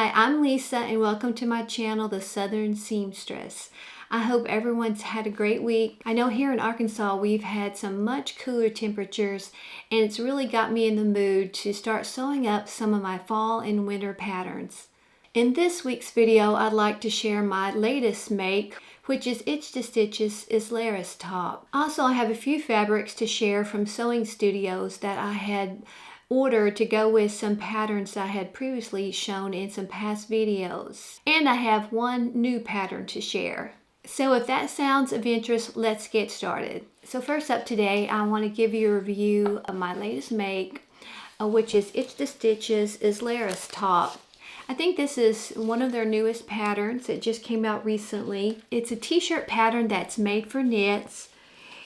Hi, I'm Lisa and welcome to my channel, The Southern Seamstress. I hope everyone's had a great week. I know here in Arkansas we've had some much cooler temperatures and it's really got me in the mood to start sewing up some of my fall and winter patterns. In this week's video, I'd like to share my latest make, which is Itch to Stitch's Islares top. Also, I have a few fabrics to share from sewing studios that I had ordered to go with some patterns I had previously shown in some past videos. And I have one new pattern to share. So if that sounds of interest, let's get started. So first up today, I want to give you a review of my latest make, which is Itch to Stitch's Islares top. I think this is one of their newest patterns. It just came out recently. It's a t-shirt pattern that's made for knits.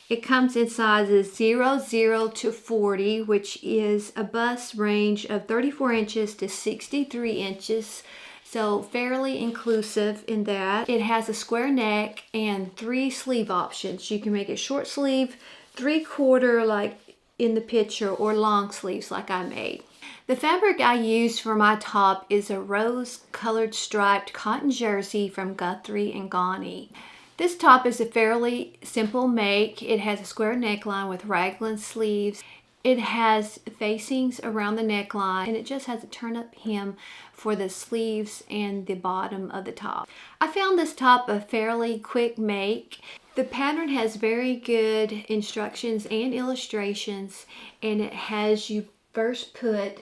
It comes in sizes 0 to 40, which is a bust range of 34 inches to 63 inches. So fairly inclusive in that. It has a square neck and 3 sleeve options. You can make it short sleeve, 3/4 like in the picture, or long sleeves like I made. The fabric I used for my top is a rose colored striped cotton jersey from Guthrie and Ghani. This top is a fairly simple make. It has a square neckline with raglan sleeves. It has facings around the neckline and it just has a turn-up hem for the sleeves and the bottom of the top. I found this top a fairly quick make. The pattern has very good instructions and illustrations, and it has you first put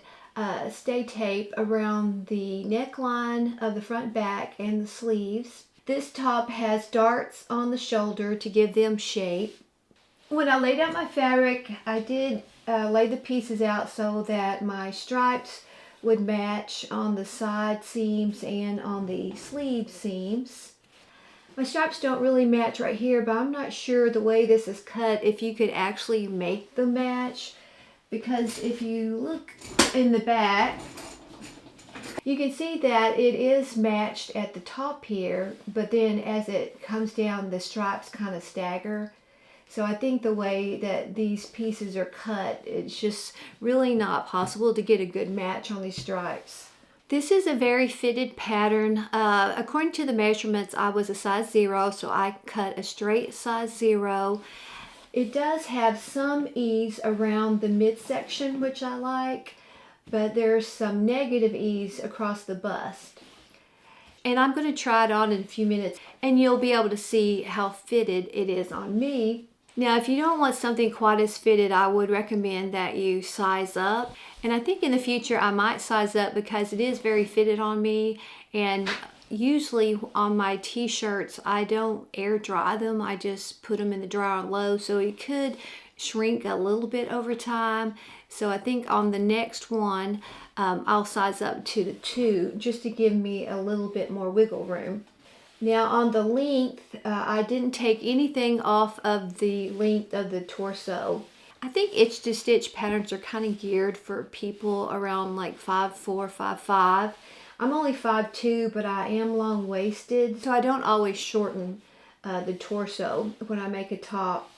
stay tape around the neckline of the front, back, and the sleeves. This top has darts on the shoulder to give them shape. When I laid out my fabric, I did lay the pieces out so that my stripes would match on the side seams and on the sleeve seams. My stripes don't really match right here, but I'm not sure the way this is cut if you could actually make them match, because if you look in the back, you can see that it is matched at the top here, but then as it comes down, the stripes kind of stagger. So I think the way that these pieces are cut, it's just really not possible to get a good match on these stripes. This is a very fitted pattern. According to the measurements, I was a size 0, so I cut a straight size 0. It does have some ease around the midsection, which I like, but there's some negative ease across the bust. And I'm going to try it on in a few minutes and you'll be able to see how fitted it is on me. Now, if you don't want something quite as fitted, I would recommend that you size up. And I think in the future I might size up because it is very fitted on me. And usually on my t-shirts, I don't air dry them. I just put them in the dryer on low, so it could shrink a little bit over time. So I think on the next one, I'll size up to the 2 just to give me a little bit more wiggle room. Now on the length, I didn't take anything off of the length of the torso. I think Itch to Stitch patterns are kind of geared for people around like 5'4", 5'5". I'm only 5'2", but I am long-waisted, so I don't always shorten the torso when I make a top.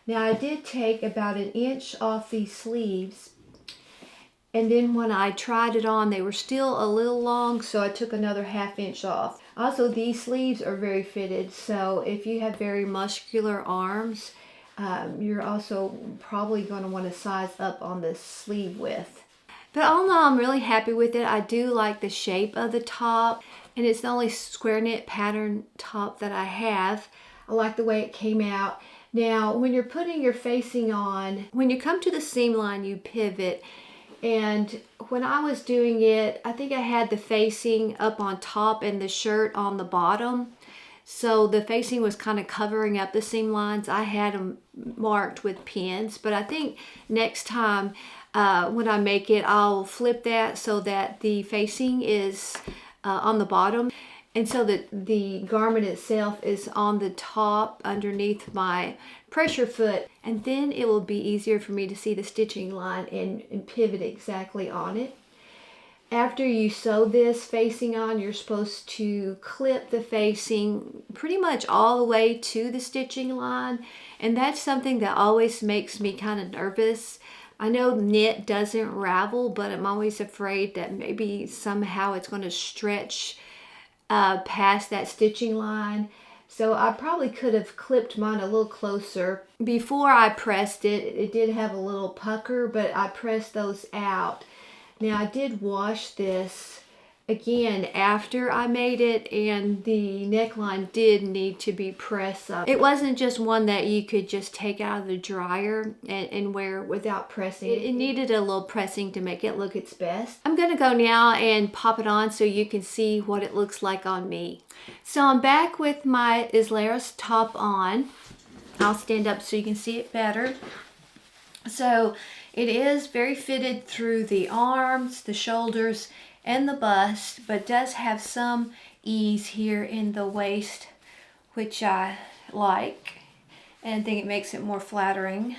Now I did take about 1 inch off these sleeves, and then when I tried it on, they were still a little long, so I took another 1/2 inch off. Also, these sleeves are very fitted, so if you have very muscular arms, you're also probably going to want to size up on the sleeve width. But all in all, I'm really happy with it. I do like the shape of the top, and it's the only square knit pattern top that I have. I like the way it came out. Now, when you're putting your facing on, when you come to the seam line, you pivot. And when I was doing it, I think I had the facing up on top and the shirt on the bottom. So the facing was kind of covering up the seam lines. I had them marked with pins, but I think next time when I make it, I'll flip that so that the facing is on the bottom. And so that the garment itself is on the top underneath my pressure foot, and then it will be easier for me to see the stitching line and pivot exactly on it. After you sew this facing on, you're supposed to clip the facing pretty much all the way to the stitching line, and that's something that always makes me kind of nervous I know knit doesn't ravel, but I'm always afraid that maybe somehow it's going to stretch past that stitching line. So I probably could have clipped mine a little closer. Before I pressed it, it did have a little pucker, but I pressed those out. Now I did wash this again after I made it, and the neckline did need to be pressed up. It wasn't just one that you could just take out of the dryer and wear without pressing. It needed a little pressing to make it look its best. I'm gonna go now and pop it on so you can see what it looks like on me. So I'm back with my Islares top on. I'll stand up so you can see it better. So it is very fitted through the arms, the shoulders, and the bust, but does have some ease here in the waist, which I like, and I think it makes it more flattering.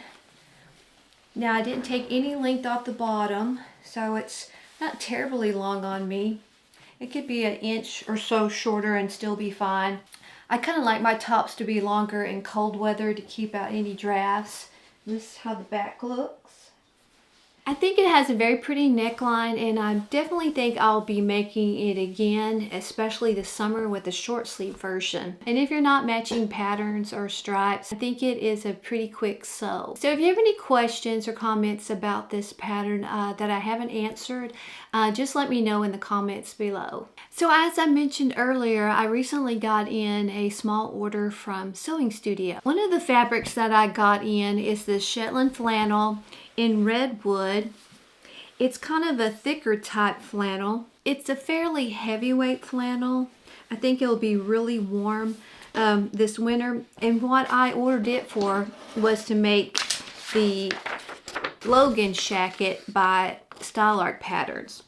Now I didn't take any length off the bottom, so it's not terribly long on me. It could be an inch or so shorter and still be fine. I kind of like my tops to be longer in cold weather to keep out any drafts. This is how the back looks. I think it has a very pretty neckline, and I definitely think I'll be making it again, especially this summer with the short sleeve version. And if you're not matching patterns or stripes, I think it is a pretty quick sew. So if you have any questions or comments about this pattern that I haven't answered, just let me know in the comments below. So as I mentioned earlier, I recently got in a small order from Sewing Studio. One of the fabrics that I got in is this Shetland flannel in redwood. It's kind of a thicker type flannel. It's a fairly heavyweight flannel. I think it'll be really warm this winter. And what I ordered it for was to make the Logan shacket by Style Art Patterns.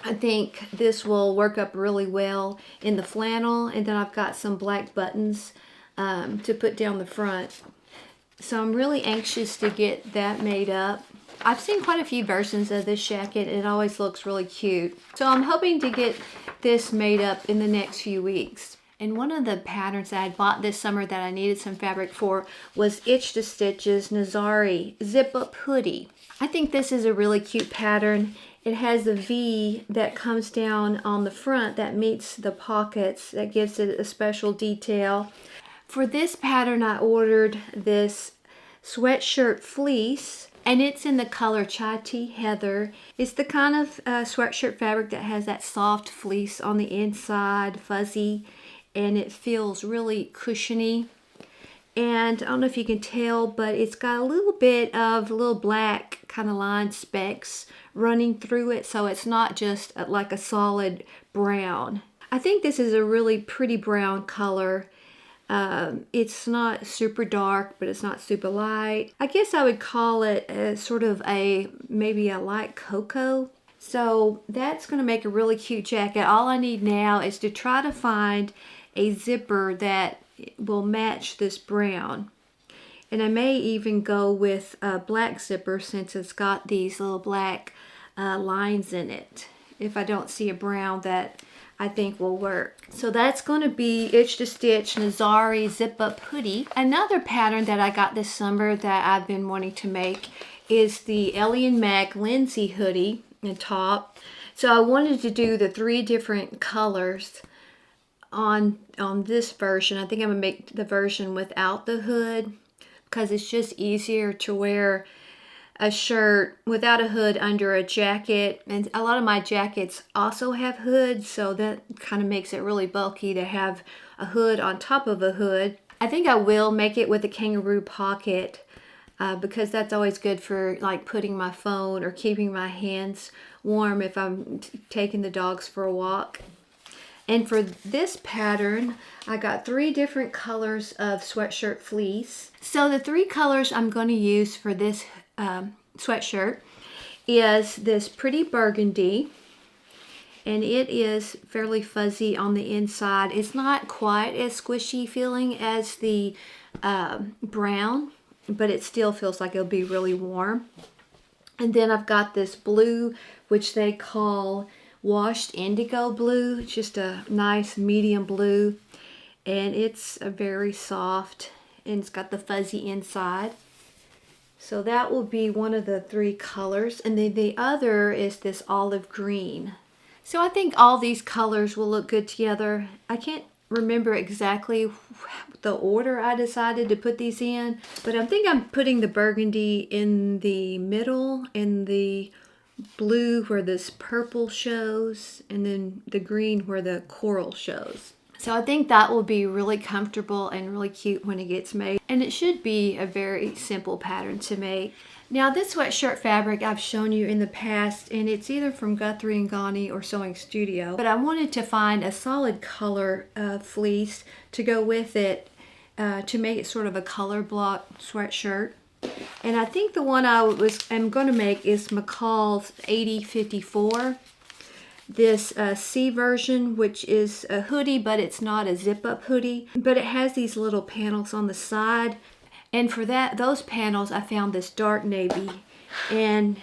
I think this will work up really well in the flannel, and then I've got some black buttons to put down the front. So I'm really anxious to get that made up. I've seen quite a few versions of this jacket, and it always looks really cute. So I'm hoping to get this made up in the next few weeks. And one of the patterns that I bought this summer that I needed some fabric for was Itch to Stitch's Nazari Zip Up Hoodie. I think this is a really cute pattern. It has a V that comes down on the front that meets the pockets, that gives it a special detail. For this pattern, I ordered this sweatshirt fleece, and it's in the color Chai Tea Heather. It's the kind of sweatshirt fabric that has that soft fleece on the inside, fuzzy, and it feels really cushiony. And I don't know if you can tell, but it's got a little bit of little black kind of line specks running through it, so it's not just like a solid brown. I think this is a really pretty brown color. It's not super dark, but it's not super light. I guess I would call it sort of maybe a light cocoa. So that's going to make a really cute jacket. All I need now is to try to find a zipper that will match this brown. And I may even go with a black zipper since it's got these little black lines in it, if I don't see a brown that I think will work. So that's going to be Itch to Stitch Nazari Zip Up Hoodie. Another pattern that I got this summer that I've been wanting to make is the Ellie and Mac Lindsay hoodie and top. So I wanted to do the 3 different colors on this version. I think I'm going to make the version without the hood because it's just easier to wear a shirt without a hood under a jacket, and a lot of my jackets also have hoods, so that kind of makes it really bulky to have a hood on top of a hood. I think I will make it with a kangaroo pocket because that's always good for like putting my phone or keeping my hands warm if I'm taking the dogs for a walk. And for this pattern, I got 3 different colors of sweatshirt fleece. So the 3 colors I'm going to use for this sweatshirt is this pretty burgundy, and it is fairly fuzzy on the inside. It's not quite as squishy feeling as the brown, but it still feels like it'll be really warm. And then I've got this blue, which they call washed indigo blue. It's just a nice medium blue, and it's a very soft, and it's got the fuzzy inside. So that will be one of the 3 colors. And then the other is this olive green. So I think all these colors will look good together. I can't remember exactly the order I decided to put these in, but I think I'm putting the burgundy in the middle and the blue where this purple shows, and then the green where the coral shows. So I think that will be really comfortable and really cute when it gets made. And it should be a very simple pattern to make. Now this sweatshirt fabric I've shown you in the past, and it's either from Guthrie and Ghani or Sewing Studio. But I wanted to find a solid color fleece to go with it to make it sort of a color block sweatshirt. And I think the one I'm going to make is McCalls 8054. This C version, which is a hoodie, but it's not a zip-up hoodie. But it has these little panels on the side. And for those panels, I found this dark navy. And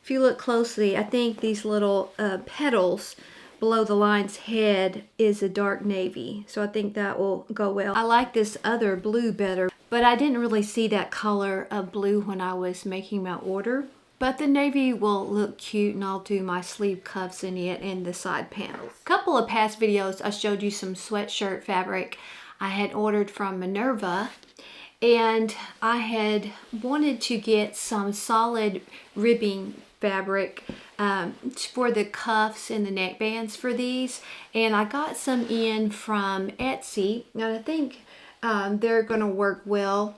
if you look closely, I think these little petals below the line's head is a dark navy. So I think that will go well. I like this other blue better, but I didn't really see that color of blue when I was making my order. But the navy will look cute, and I'll do my sleeve cuffs in it and the side panels. A couple of past videos, I showed you some sweatshirt fabric I had ordered from Minerva. And I had wanted to get some solid ribbing fabric for the cuffs and the neckbands for these. And I got some in from Etsy, and I think they're going to work well.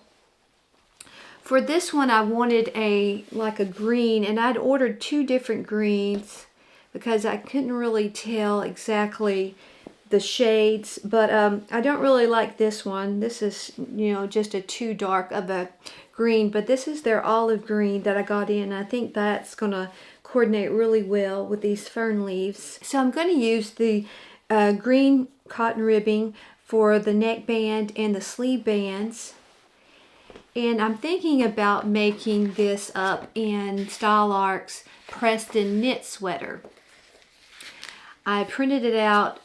For this one, I wanted like a green, and I'd ordered 2 different greens because I couldn't really tell exactly the shades, but I don't really like this one. This is, you know, just a too dark of a green, but this is their olive green that I got in. I think that's gonna coordinate really well with these fern leaves. So I'm going to use the green cotton ribbing for the neckband and the sleeve bands. And I'm thinking about making this up in Style Arc's Preston knit sweater. I printed it out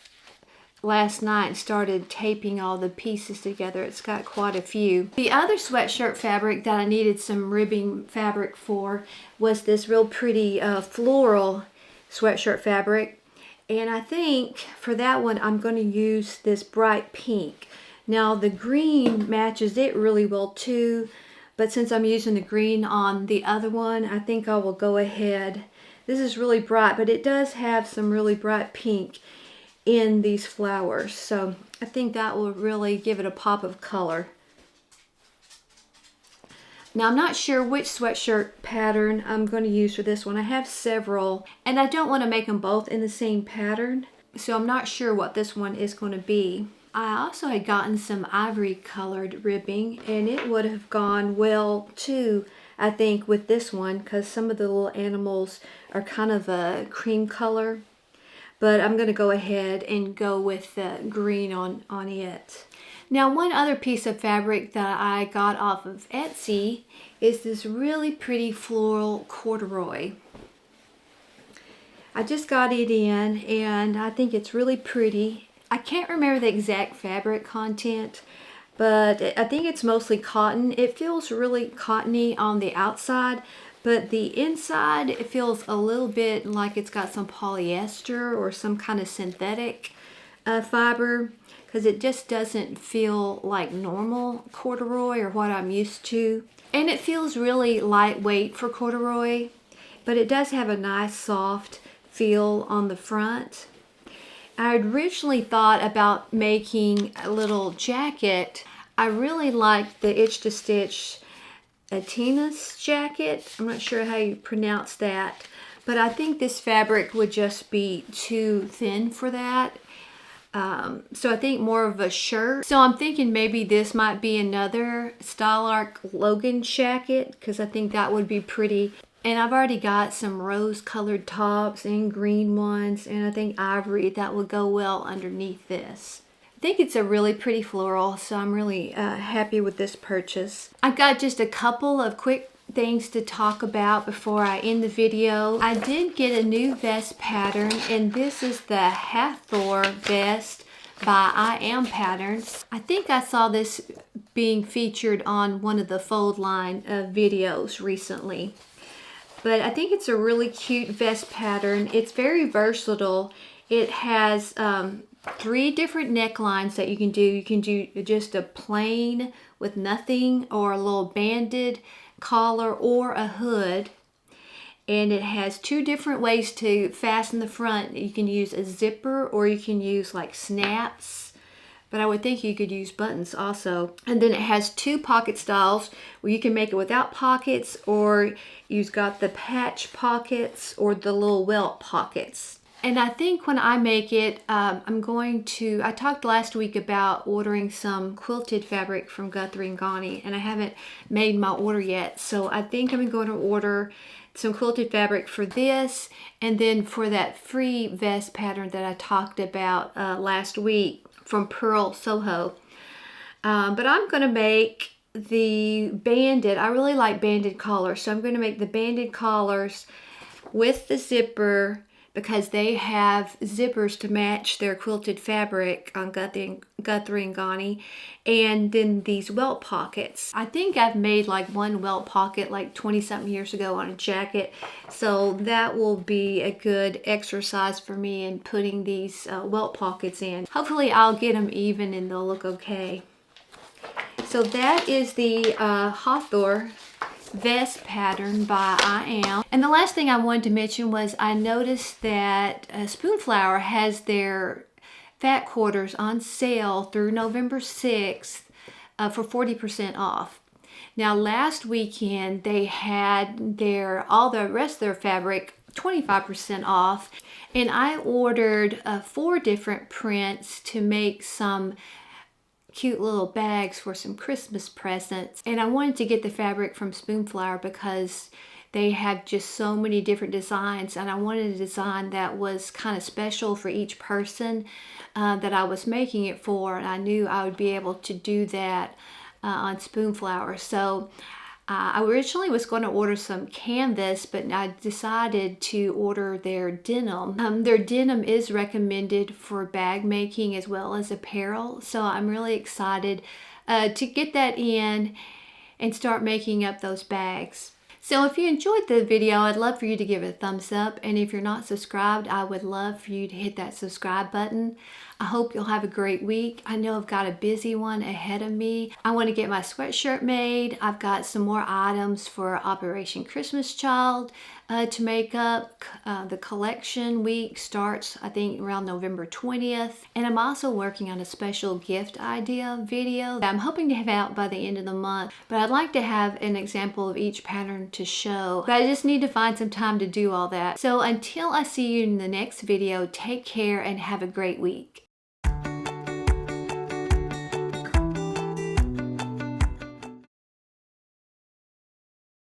last night and started taping all the pieces together. It's got quite a few. The other sweatshirt fabric that I needed some ribbing fabric for was this real pretty floral sweatshirt fabric. And I think for that one, I'm going to use this bright pink. Now the green matches it really well too, but since I'm using the green on the other one, I think I will go ahead. This is really bright, but it does have some really bright pink in these flowers, so I think that will really give it a pop of color. Now I'm not sure which sweatshirt pattern I'm going to use for this one. I have several, and I don't want to make them both in the same pattern, so I'm not sure what this one is going to be. I also had gotten some ivory colored ribbing, and it would have gone well too, I think, with this one, because some of the little animals are kind of a cream color. But I'm going to go ahead and go with the green on it. Now one other piece of fabric that I got off of Etsy is this really pretty floral corduroy. I just got it in, and I think it's really pretty. I can't remember the exact fabric content, but I think it's mostly cotton. It feels really cottony on the outside, but the inside, it feels a little bit like it's got some polyester or some kind of synthetic fiber, because it just doesn't feel like normal corduroy or what I'm used to. And it feels really lightweight for corduroy, but it does have a nice soft feel on the front. I originally thought about making a little jacket. I really like the Itch to Stitch Atina's jacket. I'm not sure how you pronounce that, but I think this fabric would just be too thin for that. So I think more of a shirt. So I'm thinking maybe this might be another Style Arc Logan jacket, because I think that would be pretty. And I've already got some rose colored tops and green ones, and I think ivory that would go well underneath this. I think it's a really pretty floral, so I'm really happy with this purchase. I've got just a couple of quick things to talk about before I end the video. I did get a new vest pattern, and this is the Hathor vest by I Am Patterns. I think I saw this being featured on one of the fold line videos recently. But I think it's a really cute vest pattern. It's very versatile. It has 3 different necklines that you can do. You can do just a plain with nothing, or a little banded collar, or a hood. And it has 2 different ways to fasten the front. You can use a zipper, or you can use like snaps. But I would think you could use buttons also. And then it has 2 pocket styles where you can make it without pockets, or you've got the patch pockets or the little welt pockets. And I think when I make it, I talked last week about ordering some quilted fabric from Guthrie and Ghani, and I haven't made my order yet. So I think I'm going to order some quilted fabric for this, and then for that free vest pattern that I talked about last week from Pearl Soho. But I'm going to make the banded. I really like banded collars, so I'm going to make the banded collars with the zipper, because they have zippers to match their quilted fabric on Guthrie and Ghani, and then these welt pockets. I think I've made like one welt pocket like 20-something years ago on a jacket, so that will be a good exercise for me in putting these welt pockets in. Hopefully I'll get them even and they'll look okay. So that is the Hathor vest pattern by I Am. And the last thing I wanted to mention was I noticed that Spoonflower has their fat quarters on sale through November 6th for 40% off. Now last weekend they had all the rest of their fabric 25% off, and I ordered 4 different prints to make some cute little bags for some Christmas presents. And I wanted to get the fabric from Spoonflower because they have just so many different designs, and I wanted a design that was kind of special for each person that I was making it for, and I knew I would be able to do that on Spoonflower. So I originally was going to order some canvas, but I decided to order their denim. Their denim is recommended for bag making as well as apparel, so I'm really excited to get that in and start making up those bags. So if you enjoyed the video, I'd love for you to give it a thumbs up, and if you're not subscribed, I would love for you to hit that subscribe button. I hope you'll have a great week. I know I've got a busy one ahead of me. I want to get my sweatshirt made. I've got some more items for Operation Christmas Child to make up. The collection week starts, I think, around November 20th. And I'm also working on a special gift idea video that I'm hoping to have out by the end of the month. But I'd like to have an example of each pattern to show. But I just need to find some time to do all that. So until I see you in the next video, take care and have a great week.